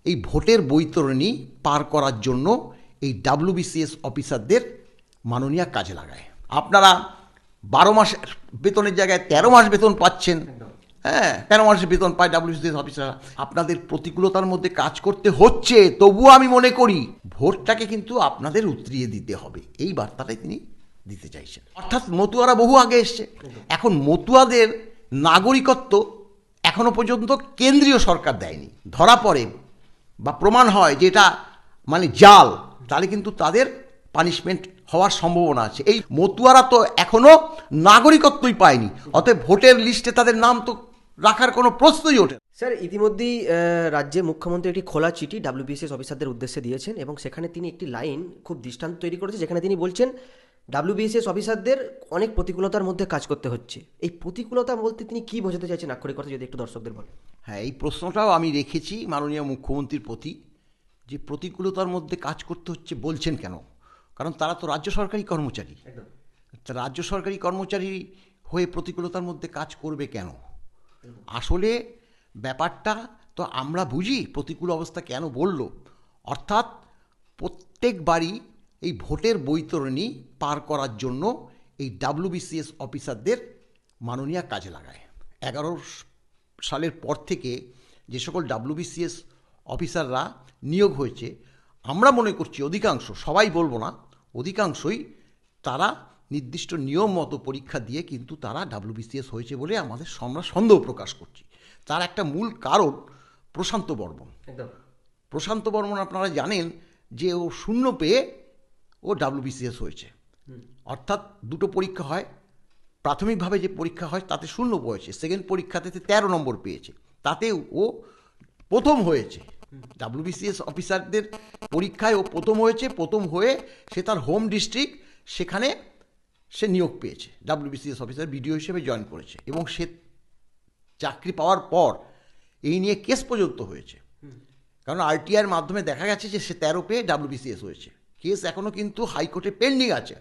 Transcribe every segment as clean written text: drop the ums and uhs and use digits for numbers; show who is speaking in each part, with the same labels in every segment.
Speaker 1: এই ভোটের বৈতরণী পার করার জন্য এই ডাব্লিউবিসিএস অফিসারদের মাননীয় কাজে লাগায়। আপনারা 12 মাসের বেতনের জায়গায় 13 মাস বেতন পাচ্ছেন। হ্যাঁ, 13 মাসের বেতন পায় ডাব্লিউবিসিএস অফিসাররা। আপনাদের প্রতিকূলতার মধ্যে কাজ করতে হচ্ছে, তবুও আমি মনে করি ভোটটাকে কিন্তু আপনাদের উতরিয়ে দিতে হবে, এই বার্তাটাই তিনি দিতে চাইছেন। অর্থাৎ মতুয়ারা বহু আগে এসছে, এখন মতুয়াদের নাগরিকত্ব এখনো পর্যন্ত কেন্দ্রীয় সরকার দেয়নি। ধরা পড়ে বা প্রমাণ হয় যে এটা মানে জাল, তাহলে কিন্তু তাদের পানিশমেন্ট হওয়ার সম্ভাবনা আছে। এই মতুয়ারা তো এখনো নাগরিকত্বই পায়নি, অতএব ভোটের লিস্টে তাদের নাম তো রাখার কোনো প্রশ্নই ওঠে।
Speaker 2: স্যার, ইতিমধ্যেই রাজ্যে মুখ্যমন্ত্রী একটি খোলা চিঠি ডাব্লিউবিসিএস অফিসারদের উদ্দেশ্যে দিয়েছেন এবং সেখানে তিনি একটি লাইন খুব দৃষ্টান্ত তৈরি করেছে, যেখানে তিনি বলছেন ডাব্লিউবিসিএস অফিসারদের অনেক প্রতিকূলতার মধ্যে কাজ করতে হচ্ছে। এই প্রতিকূলতা বলতে তিনি কি বোঝাতে চাইছেন আক্ষরিক কথা যদি একটু দর্শকদের বলেন।
Speaker 1: হ্যাঁ, এই প্রশ্নটাও আমি রেখেছি মাননীয় মুখ্যমন্ত্রীর প্রতি, যে প্রতিকূলতার মধ্যে কাজ করতে হচ্ছে বলছেন কেন? কারণ তারা তো রাজ্য সরকারি কর্মচারী। রাজ্য সরকারি কর্মচারী হয়ে প্রতিকূলতার মধ্যে কাজ করবে কেন? আসলে ব্যাপারটা তো আমরা বুঝি প্রতিকূল অবস্থা কেন বলল। অর্থাৎ প্রত্যেকবারই এই ভোটের বৈতরণী পার করার জন্য এই ডাব্লিউবিসিএস অফিসারদের মাননীয় কাজে লাগায়। 11 সালের পর থেকে যে সকল ডাব্লিউবিসিএস অফিসাররা নিয়োগ হয়েছে, আমরা মনে করছি অধিকাংশ, সবাই বলবো না, অধিকাংশই তারা নির্দিষ্ট নিয়ম মতো পরীক্ষা দিয়ে কিন্তু তারা ডাব্লিউবিসিএস হয়েছে বলে আমরা সন্দেহ প্রকাশ করছি। তার একটা মূল কারণ প্রশান্ত বর্মন। প্রশান্ত বর্মন আপনারা জানেন যে ও 0 পেয়ে ও ডাব্লিউবিসিএস হয়েছে। অর্থাৎ দুটো পরীক্ষা হয়, প্রাথমিকভাবে যে পরীক্ষা হয় তাতে 0 পেয়েছে, সেকেন্ড পরীক্ষাতে 13 নম্বর পেয়েছে, তাতে ও প্রথম হয়েছে। ডাব্লিউবিসিএস অফিসারদের পরীক্ষায় ও প্রথম হয়েছে, প্রথম হয়ে সে তার হোম ডিস্ট্রিক্ট সেখানে সে নিয়োগ পেয়েছে, ডাব্লিউবিসিএস অফিসার বিডিও হিসেবে জয়েন করেছে এবং সে চাকরি পাওয়ার পর এই নিয়ে কেস পর্যন্ত হয়েছে। কারণ আরটিআইয়ের মাধ্যমে দেখা গেছে যে সে 13 পেয়ে ডাব্লিউবিসিএস হয়েছে। কেস এখনও কিন্তু হাইকোর্টে পেন্ডিং আছে।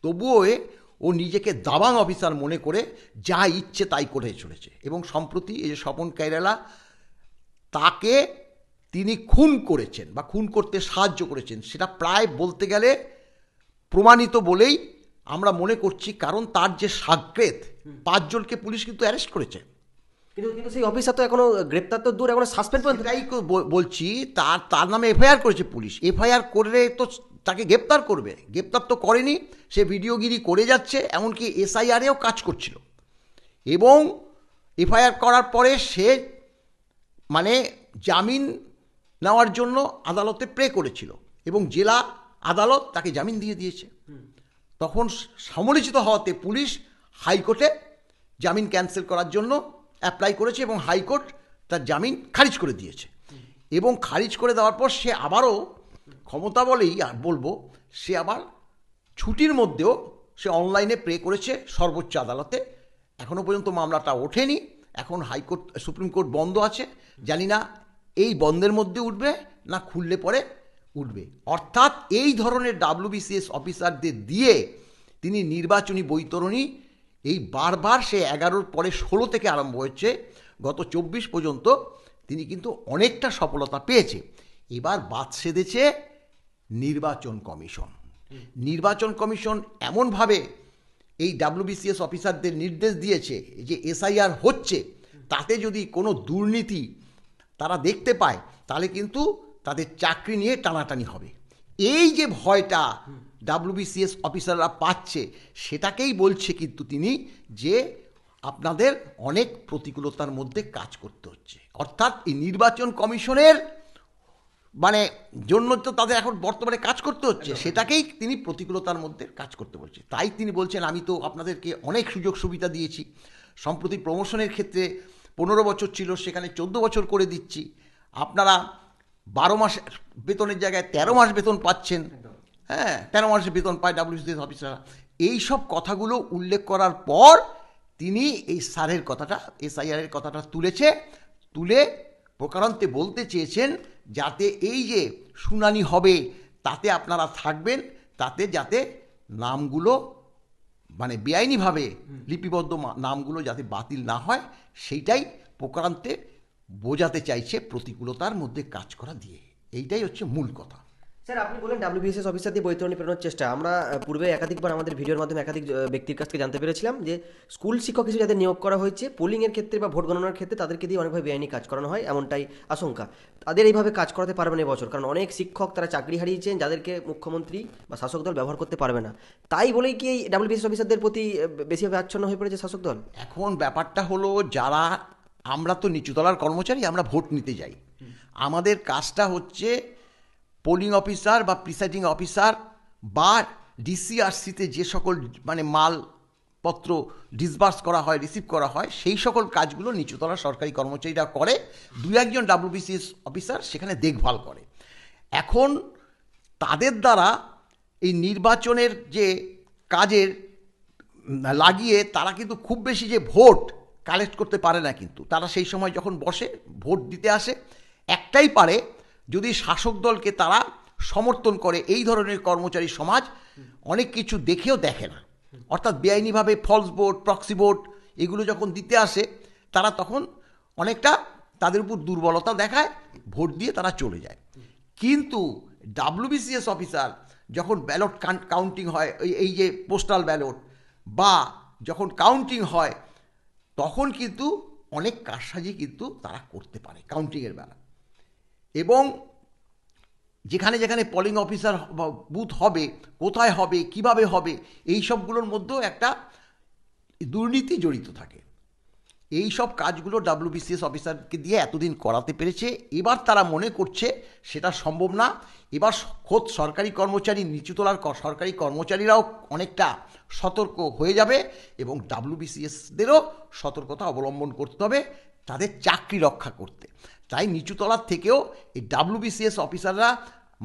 Speaker 1: তবুও ও নিজেকে দাবাং অফিসার মনে করে যা ইচ্ছে তাই করে চলেছে। এবং সম্প্রতি এই যে স্বপন কাইরালা, তাকে তিনি খুন করেছেন বা খুন করতে সাহায্য করেছেন, সেটা প্রায় বলতে গেলে প্রমাণিত বলেই আমরা মনে করছি। কারণ তার যে সাগ্রেদ 5 জনকে পুলিশ কিন্তু অ্যারেস্ট করেছে,
Speaker 2: কিন্তু সেই অফিসার তো এখনো গ্রেপ্তার তো দূর, এখনো সাসপেন্ড পর্যন্ত।
Speaker 1: এটাই বলছি, তার নামে এফআইআর করেছে পুলিশ। এফআইআর করে তো তাকে গ্রেপ্তার করবে, গ্রেপ্তার তো করেনি, সে ভিডিওগিরি করে যাচ্ছে, এমনকি এসআইআরেও কাজ করছিল। এবং এফআইআর করার পরে সে মানে জামিন নেওয়ার জন্য আদালতে প্রে করেছিল এবং জেলা আদালত তাকে জামিন দিয়ে দিয়েছে। তখন সমালোচিত হওয়াতে পুলিশ হাইকোর্টে জামিন ক্যান্সেল করার জন্য অ্যাপ্লাই করেছে এবং হাইকোর্ট তার জামিন খারিজ করে দিয়েছে। এবং খারিজ করে দেওয়ার পর সে আবারও ক্ষমতা বলেই আর বলবো, সে আবার ছুটির মধ্যেও সে অনলাইনে প্রে করেছে সর্বোচ্চ আদালতে। এখনও পর্যন্ত মামলাটা ওঠেনি, এখন হাইকোর্ট সুপ্রিম কোর্ট বন্ধ আছে, জানি না এই বন্ধের মধ্যে উঠবে না খুললে পরে উঠবে। অর্থাৎ এই ধরনের ডাব্লিউবিসিএস অফিসারদের দিয়ে তিনি নির্বাচনী বৈতরণী এই বারবার সে 11-র পরে 16 থেকে আরম্ভ হয়েছে, গত 24 পর্যন্ত তিনি কিন্তু অনেকটা সফলতা পেয়েছে। এবার বাদ সেধেছে নির্বাচন কমিশন। নির্বাচন কমিশন এমনভাবে এই ডাব্লিউবিসিএস অফিসারদের নির্দেশ দিয়েছে যে এসআইআর হচ্ছে, তাতে যদি কোনো দুর্নীতি তারা দেখতে পায় তাহলে কিন্তু তাদের চাকরি নিয়ে টানাটানি হবে। এই যে ভয়টা ডাব্লিউবিসিএস অফিসাররা পাচ্ছে, সেটাকেই বলছে কিন্তু তিনি যে আপনাদের অনেক প্রতিকূলতার মধ্যে কাজ করতে হচ্ছে। অর্থাৎ এই নির্বাচন কমিশনের মানে জন্য তো তাদের এখন বর্তমানে কাজ করতে হচ্ছে, সেটাকেই তিনি প্রতিকূলতার মধ্যে কাজ করতে বলছে। তাই তিনি বলছেন আমি তো আপনাদেরকে অনেক সুযোগ সুবিধা দিয়েছি, সম্প্রতি প্রমোশনের ক্ষেত্রে 15 বছর ছিল সেখানে 14 বছর করে দিচ্ছি, আপনারা 12 মাসের বেতনের জায়গায় 13 মাস বেতন পাচ্ছেন। হ্যাঁ, 13 মাসের বেতন পায় ডাব্লিউবিসিএস অফিসাররা। এই সব কথাগুলো উল্লেখ করার পর তিনি এই সারের কথাটা, এসআইআরের কথাটা তুলে প্রকারান্তে বলতে চেয়েছেন যাতে এই যে শুনানি হবে তাতে আপনারা থাকবেন, তাতে যাতে নামগুলো মানে বেআইনিভাবে লিপিবদ্ধ নামগুলো যাতে বাতিল না হয়, সেইটাই প্রকারান্তে বোঝাতে চাইছে প্রতিকূলতার মধ্যে কাজ করা দিয়ে। এইটাই হচ্ছে মূল কথা।
Speaker 2: স্যার, আপনি বলেন ডাব্লিউবিএসএস অফিসার দিয়ে বৈতরণী প্রেরণার চেষ্টা। আমরা পূর্বে একাধিকবার আমাদের ভিডিওর মাধ্যমে একাধিক ব্যক্তির কাছ থেকে জানতে পেরেছিলাম যে স্কুল শিক্ষক হিসেবে যাদের নিয়োগ করা হয়েছে, পোলিংয়ের ক্ষেত্রে বা ভোট গণনার ক্ষেত্রে তাদেরকে দিয়ে অনেকভাবে বেআইনি কাজ করানো হয়, এমনটাই আশঙ্কা। তাদের এইভাবে কাজ করাতে পারবে না এবছর, কারণ অনেক শিক্ষক তারা চাকরি হারিয়েছেন যাদেরকে মুখ্যমন্ত্রী বা শাসক দল ব্যবহার করতে পারবে না। তাই বলেই কি এই ডাব্লিউবিএসএস অফিসারদের প্রতি বেশিভাবে আচ্ছন্ন হয়ে পড়েছে শাসক দল?
Speaker 1: এখন ব্যাপারটা হলো, যারা আমরা তো নিচুতলার কর্মচারী, আমরা ভোট নিতে যাই। আমাদের কাজটা হচ্ছে পোলিং অফিসার বা প্রিসাইডিং অফিসার বা ডিসিআরসিতে যে সকল মানে মালপত্র ডিসবার্স করা হয়, রিসিভ করা হয়, সেই সকল কাজগুলো নিচুতলার সরকারি কর্মচারীরা করে। দু একজন ডাব্লিউবিসিএস অফিসার সেখানে দেখভাল করে। এখন তাদের দ্বারা এই নির্বাচনের যে কাজের লাগিয়ে তারা কিন্তু খুব বেশি যে ভোট কালেক্ট করতে পারে না। কিন্তু তারা সেই সময় যখন বসে ভোট দিতে আসে, একটাই পারে, যদি শাসক দলকে তারা সমর্থন করে। এই ধরনের কর্মচারী সমাজ অনেক কিছু দেখেও দেখে না, অর্থাৎ বেআইনিভাবে ফলস ভোট, প্রক্সি ভোট এগুলো যখন দিতে আসে, তারা তখন অনেকটা তাদের উপর দুর্বলতা দেখায়, ভোট দিয়ে তারা চলে যায়। কিন্তু ডাব্লিউবিসিএস অফিসার যখন ব্যালট কাউন্টিং হয়, এই যে পোস্টাল ব্যালট বা যখন কাউন্টিং হয়, তখন কিন্তু অনেক কারসাজি কিন্তু তারা করতে পারে কাউন্টিংয়ের বেলা। এবং যেখানে যেখানে পোলিং অফিসার বুথ হবে, কোথায় হবে, কিভাবে হবে, এই সবগুলোর মধ্যেও একটা দুর্নীতি জড়িত থাকে। এই সব কাজগুলো ডাব্লিউবিসিএস অফিসারকে দিয়ে এতদিন করাতে পেরেছে। এবার তারা মনে করছে সেটা সম্ভব না। এবার খোদ সরকারি কর্মচারী, নিচুতলার সরকারি কর্মচারীরাও অনেকটা সতর্ক হয়ে যাবে এবং ডাব্লিউবিসিএসদেরও সতর্কতা অবলম্বন করতে হবে তাদের চাকরি রক্ষা করতে। তাই নিচুতলার থেকেও এই ডাব্লিউবিসিএস অফিসাররা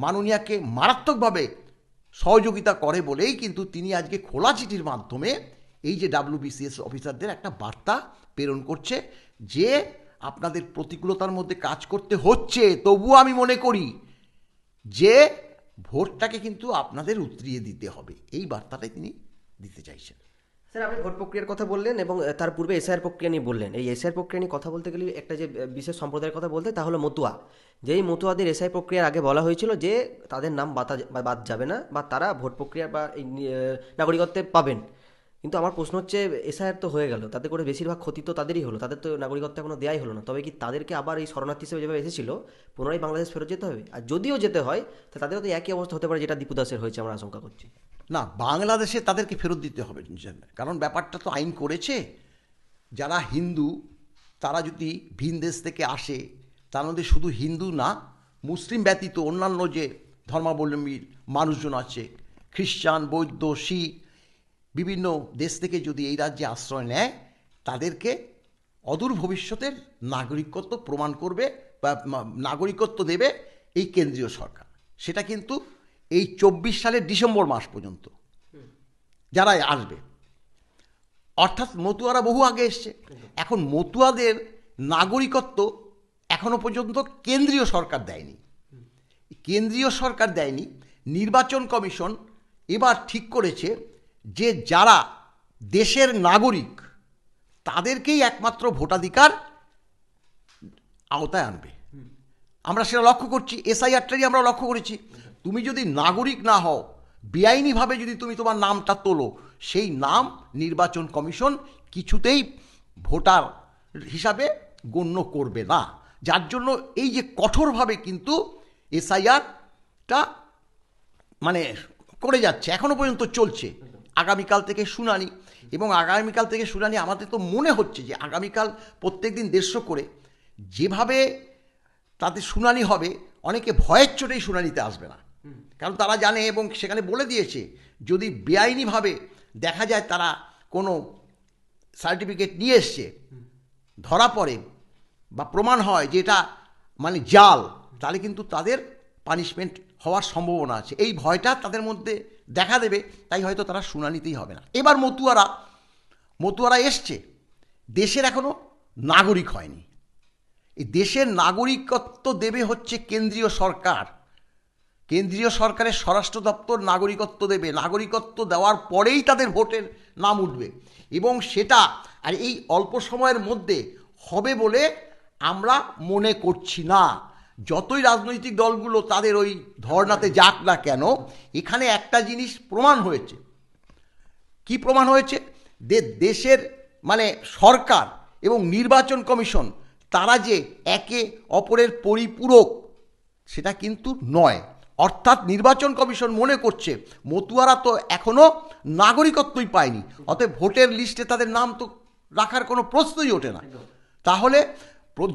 Speaker 1: মাননীয়াকে মারাত্মকভাবে সহযোগিতা করে বলেই কিন্তু তিনি আজকে খোলা চিঠির মাধ্যমে এই যে ডাব্লিউবিসিএস অফিসারদের একটা বার্তা প্রেরণ করছে যে আপনাদের প্রতিকূলতার মধ্যে কাজ করতে হচ্ছে, তবুও আমি মনে করি যে ভোটটাকে কিন্তু আপনাদের উতরিয়ে দিতে হবে। এই বার্তাটাই তিনি দিতে চাইছেন।
Speaker 2: স্যার, আপনি ভোট প্রক্রিয়ার কথা বললেন এবং তার পূর্বে এসআইআর প্রক্রিয়া নিয়ে বললেন। এই এসআইআর প্রক্রিয়া নিয়ে কথা বলতে গেলে একটা যে বিশেষ সম্প্রদায়ের কথা বলতে, তা হলো মতুয়া। যেই মতুয়াদের এসআই প্রক্রিয়ার আগে বলা হয়েছিল যে তাদের নাম বাদ যাবে না বা তারা ভোট প্রক্রিয়া বা এই নাগরিকত্বে পাবেন। কিন্তু আমার প্রশ্ন হচ্ছে, এসআইআর তো হয়ে গেল, তাতে করে বেশিরভাগ ক্ষতি তো তাদেরই হলো, তাদের তো নাগরিকত্ব এখনো দেওয়াই হলো না। তবে কি তাদেরকে আবার এই শরণার্থী হিসেবে যেভাবে এসেছিল পুনরায় বাংলাদেশ ফেরত যেতে হবে? আর যদিও যেতে হয়, তা তাদেরও তো একই অবস্থা হতে পারে যেটা দীপু দাসের হয়েছে, আমরা আশঙ্কা করছি।
Speaker 1: না, বাংলাদেশে তাদেরকে ফেরত দিতে হবে, কারণ ব্যাপারটা তো আইন করেছে। যারা হিন্দু তারা যদি ভিন দেশ থেকে আসে, তার মধ্যে শুধু হিন্দু না, মুসলিম ব্যতীত অন্যান্য যে ধর্মাবলম্বীর মানুষজন আছে, খ্রিস্টান, বৌদ্ধ, শিখ, বিভিন্ন দেশ থেকে যদি এই রাজ্যে আশ্রয় নেয়, তাদেরকে অদূর ভবিষ্যতের নাগরিকত্ব প্রমাণ করবে বা নাগরিকত্ব দেবে এই কেন্দ্রীয় সরকার। সেটা কিন্তু এই 24 সালের ডিসেম্বর মাস পর্যন্ত যারা আসবে, অর্থাৎ মতুয়ারা বহু আগে এসছে। এখন মতুয়াদের নাগরিকত্ব এখনো পর্যন্ত কেন্দ্রীয় সরকার দেয়নি। কেন্দ্রীয় সরকার দেয়নি, নির্বাচন কমিশন এবার ঠিক করেছে যে যারা দেশের নাগরিক তাদেরকেই একমাত্র ভোটাধিকার আওতায় আনবে। আমরা সেটা লক্ষ্য করছি, এসআইআরটাই আমরা লক্ষ্য করেছি। তুমি যদি নাগরিক না হও, বেআইনিভাবে যদি তুমি তোমার নামটা তোলো, সেই নাম নির্বাচন কমিশন কিছুতেই ভোটার হিসাবে গণ্য করবে না। যার জন্য এই যে কঠোরভাবে কিন্তু এসআইআরটা মানে করে যাচ্ছে, এখনো পর্যন্ত চলছে। আগামীকাল থেকে শুনানি, এবং আগামীকাল থেকে শুনানি আমাদের তো মনে হচ্ছে যে আগামীকাল প্রত্যেক দিন 150 করে যেভাবে তাদের শুনানি হবে, অনেকে ভয়ের চোটেই শুনানিতে আসবে না। কারণ তারা জানে এবং সেখানে বলে দিয়েছে, যদি বেআইনিভাবে দেখা যায় তারা কোনো সার্টিফিকেট নিয়ে এসছে, ধরা পড়ে বা প্রমাণ হয় যে এটা মানে জাল, তাহলে কিন্তু তাদের পানিশমেন্ট হওয়ার সম্ভাবনা আছে। এই ভয়টা তাদের মধ্যে দেখা দেবে, তাই হয়তো তারা শুনানিতেই হবে না। এবার মতুয়ারা এসছে, দেশের এখনো নাগরিক হয়নি। এই দেশের নাগরিকত্ব দেবে হচ্ছে কেন্দ্রীয় সরকার। কেন্দ্রীয় সরকারের স্বরাষ্ট্র দপ্তর নাগরিকত্ব দেবে। নাগরিকত্ব দেওয়ার পরেই তাদের ভোটের নাম উঠবে, এবং সেটা আর এই অল্প সময়ের মধ্যে হবে বলে আমরা মনে করছি না। যতই রাজনৈতিক দলগুলো তাদের ওই ধর্নাতে যাক না কেন, এখানে একটা জিনিস প্রমাণ হয়েছে। কি প্রমাণ হয়েছে? দেশের মানে সরকার এবং নির্বাচন কমিশন তারা যে একে অপরের পরিপূরক সেটা কিন্তু নয়। অর্থাৎ নির্বাচন কমিশন মনে করছে মতুয়ারা তো এখনও নাগরিকত্বই পায়নি, অতএব ভোটের লিস্টে তাদের নাম তো রাখার কোনো প্রশ্নই ওঠে না। তাহলে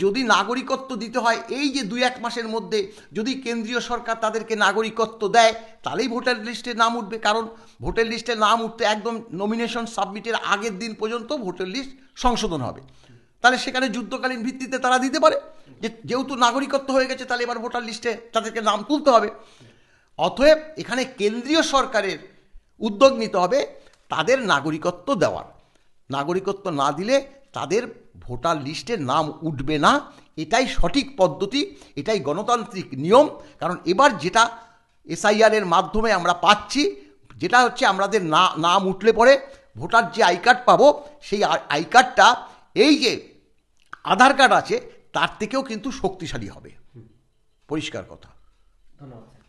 Speaker 1: যদি নাগরিকত্ব দিতে হয় এই যে 2-1 মাসের মধ্যে যদি কেন্দ্রীয় সরকার তাদেরকে নাগরিকত্ব দেয়, তাহলেই ভোটার লিস্টে নাম উঠবে। কারণ ভোটার লিস্টে নাম উঠতে একদম নমিনেশন সাবমিটের আগের দিন পর্যন্ত ভোটার লিস্ট সংশোধন হবে। তাহলে সেখানে যুদ্ধকালীন ভিত্তিতে তারা দিতে পারে যে যেহেতু নাগরিকত্ব হয়ে গেছে তাহলে এবার ভোটার লিস্টে তাদেরকে নাম তুলতে হবে। অতএব এখানে কেন্দ্রীয় সরকারের উদ্যোগ নিতে হবে তাদের নাগরিকত্ব দেওয়ার। নাগরিকত্ব না দিলে তাদের ভোটার লিস্টে নাম উঠবে না। এটাই সঠিক পদ্ধতি, এটাই গণতান্ত্রিক নিয়ম। কারণ এবার যেটা এসআইআরের মাধ্যমে আমরা পাচ্ছি, যেটা হচ্ছে আমাদের নাম উঠলে পরে ভোটার যে আই কার্ড পাবো, সেই আই কার্ডটা এই যে আধার কার্ড আছে তার থেকেও কিন্তু শক্তিশালী হবে। পরিষ্কার কথা।
Speaker 2: ধন্যবাদ।